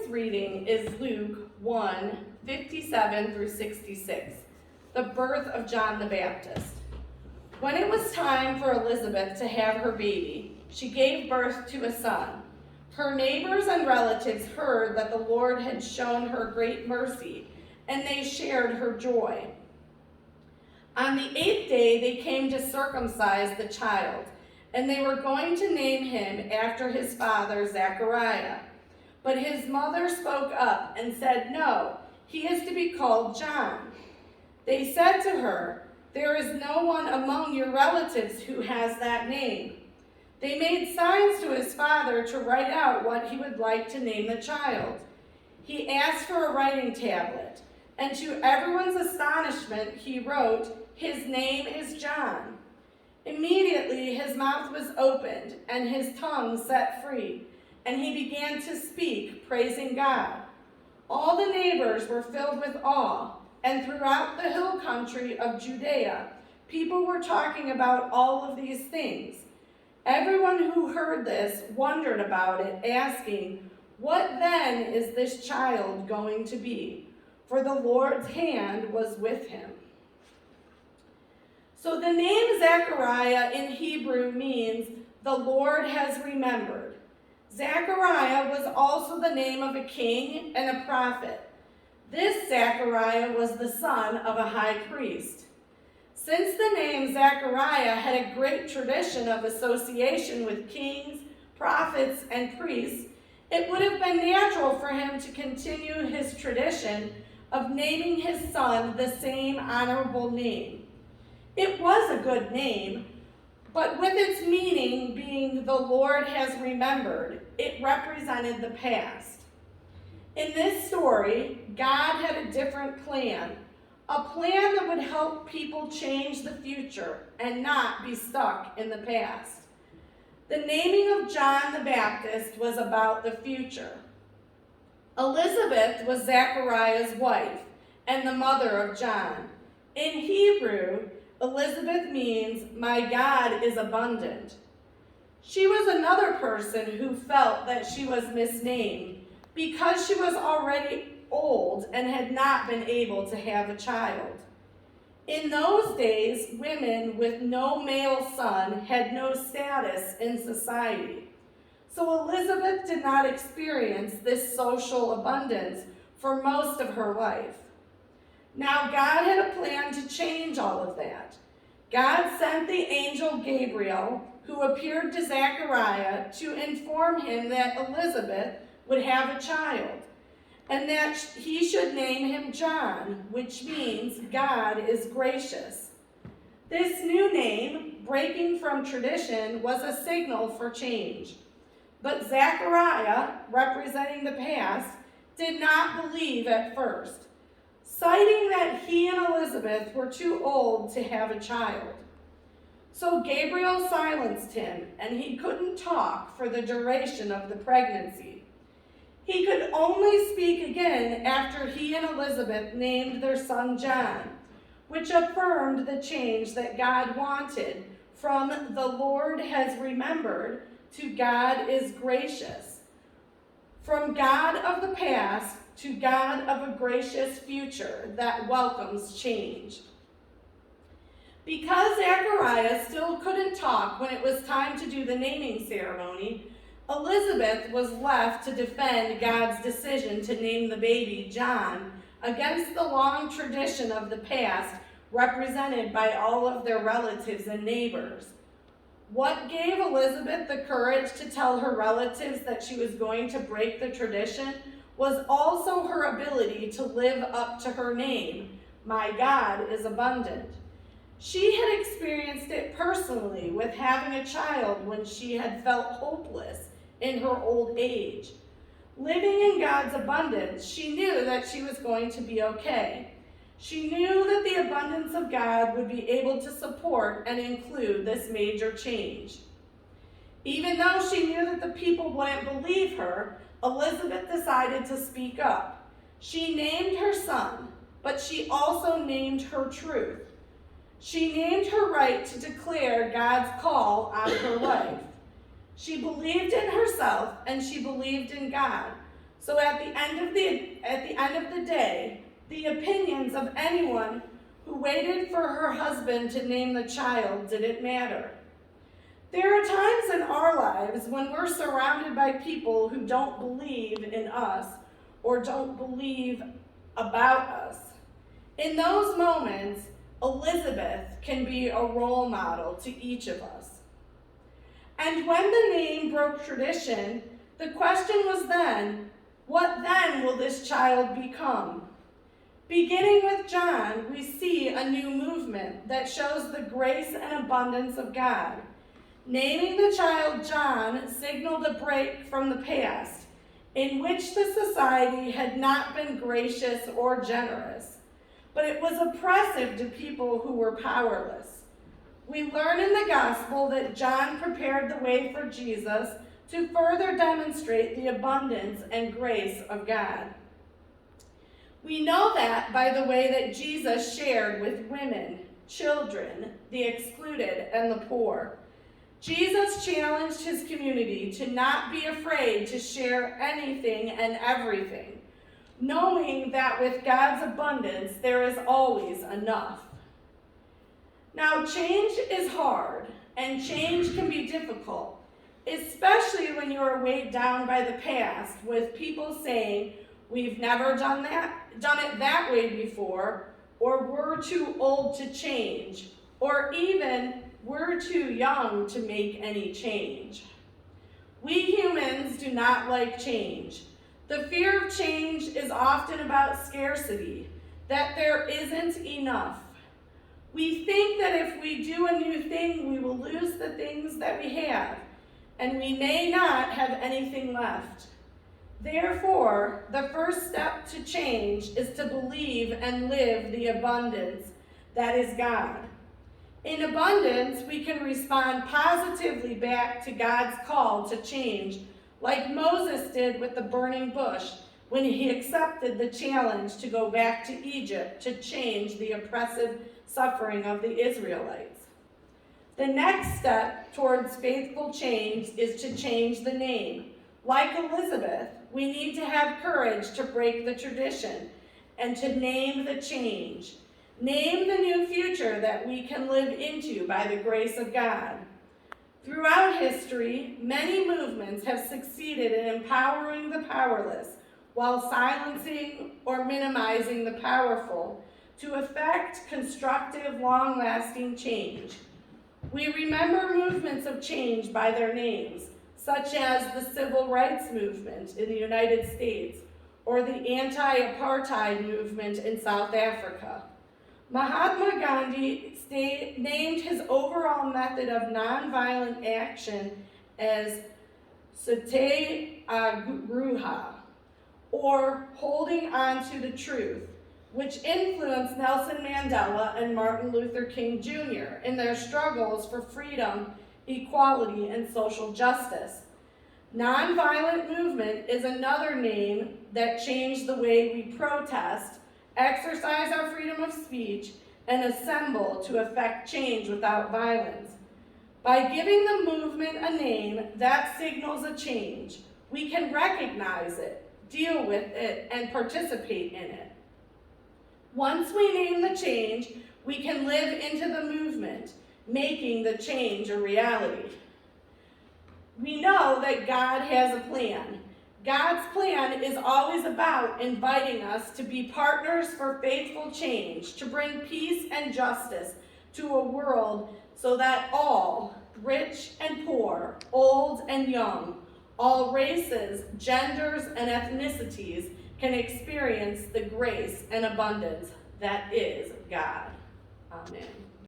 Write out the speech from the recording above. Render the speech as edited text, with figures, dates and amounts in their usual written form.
morning's reading is Luke 1:57 through 66, the birth of John the Baptist. When it was time for Elizabeth to have her baby, she gave birth to a son. Her neighbors and relatives heard that the Lord had shown her great mercy, and they shared her joy. On the 8th day, they came to circumcise the child, and they were going to name him after his father, Zechariah. But his mother spoke up and said, "No, he is to be called John." They said to her, "There is no one among your relatives who has that name." They made signs to his father to write out what he would like to name the child. He asked for a writing tablet, and to everyone's astonishment, he wrote, "His name is John." Immediately his mouth was opened and his tongue set free, and he began to speak, praising God. All the neighbors were filled with awe, and throughout the hill country of Judea, people were talking about all of these things. Everyone who heard this wondered about it, asking, "What then is this child going to be?" For the Lord's hand was with him. So the name Zechariah in Hebrew means "the Lord has remembered." Zechariah was also the name of a king and a prophet. This Zechariah was the son of a high priest. Since the name Zechariah had a great tradition of association with kings, prophets, and priests, it would have been natural for him to continue his tradition of naming his son the same honorable name. It was a good name, but with its meaning being "the Lord has remembered," it represented the past. In this story, God had a different plan, a plan that would help people change the future and not be stuck in the past. The naming of John the Baptist was about the future. Elizabeth was Zechariah's wife and the mother of John. In Hebrew, Elizabeth means "my God is abundant." She was another person who felt that she was misnamed because she was already old and had not been able to have a child. In those days, women with no male son had no status in society. So Elizabeth did not experience this social abundance for most of her life. Now God had a plan to change all of that. God sent the angel Gabriel, who appeared to Zechariah, to inform him that Elizabeth would have a child, and that he should name him John, which means God is gracious. This new name, breaking from tradition, was a signal for change. But Zechariah, representing the past, did not believe at first, citing that he and Elizabeth were too old to have a child. So Gabriel silenced him, and he couldn't talk for the duration of the pregnancy. He could only speak again after he and Elizabeth named their son John, which affirmed the change that God wanted from "the Lord has remembered" to "God is gracious." From God of the past to God of a gracious future that welcomes change. Because Zechariah still couldn't talk when it was time to do the naming ceremony, Elizabeth was left to defend God's decision to name the baby John against the long tradition of the past represented by all of their relatives and neighbors. What gave Elizabeth the courage to tell her relatives that she was going to break the tradition was also her ability to live up to her name, "My God is abundant." She had experienced it personally with having a child when she had felt hopeless in her old age. Living in God's abundance, she knew that she was going to be okay. She knew that the abundance of God would be able to support and include this major change. Even though she knew that the people wouldn't believe her, Elizabeth decided to speak up. She named her son, but she also named her truth. She named her right to declare God's call on her life. She believed in herself and she believed in God. So at the end of the day, the opinions of anyone who waited for her husband to name the child didn't matter. There are times in our lives when we're surrounded by people who don't believe in us or don't believe about us. In those moments, Elizabeth can be a role model to each of us. And when the name broke tradition, the question was then, what then will this child become? Beginning with John, we see a new movement that shows the grace and abundance of God. Naming the child John signaled a break from the past, in which the society had not been gracious or generous, but it was oppressive to people who were powerless. We learn in the gospel that John prepared the way for Jesus to further demonstrate the abundance and grace of God. We know that by the way that Jesus shared with women, children, the excluded, and the poor. Jesus challenged his community to not be afraid to share anything and everything, knowing that with God's abundance, there is always enough. Now, change is hard, and change can be difficult, especially when you are weighed down by the past with people saying, we've never done it that way before, or we're too old to change, or even we're too young to make any change. We humans do not like change. The fear of change is often about scarcity, that there isn't enough. We think that if we do a new thing, we will lose the things that we have, and we may not have anything left. Therefore, the first step to change is to believe and live the abundance that is God. In abundance, we can respond positively back to God's call to change, like Moses did with the burning bush when he accepted the challenge to go back to Egypt to change the oppressive suffering of the Israelites. The next step towards faithful change is to change the name. Like Elizabeth, we need to have courage to break the tradition and to name the change. Name the new future that we can live into by the grace of God. Throughout history, many movements have succeeded in empowering the powerless while silencing or minimizing the powerful to effect constructive, long-lasting change. We remember movements of change by their names, such as the Civil Rights Movement in the United States or the anti-apartheid movement in South Africa. Mahatma Gandhi named his overall method of nonviolent action as Satyagraha, or holding on to the truth, which influenced Nelson Mandela and Martin Luther King Jr. in their struggles for freedom, equality, and social justice. Nonviolent movement is another name that changed the way we protest, exercise our freedom of speech, and assemble to effect change without violence. By giving the movement a name that signals a change, we can recognize it, deal with it, and participate in it. Once we name the change, we can live into the movement, making the change a reality. We know that God has a plan. God's plan is always about inviting us to be partners for faithful change, to bring peace and justice to a world so that all, rich and poor, old and young, all races, genders, and ethnicities can experience the grace and abundance that is God. Amen.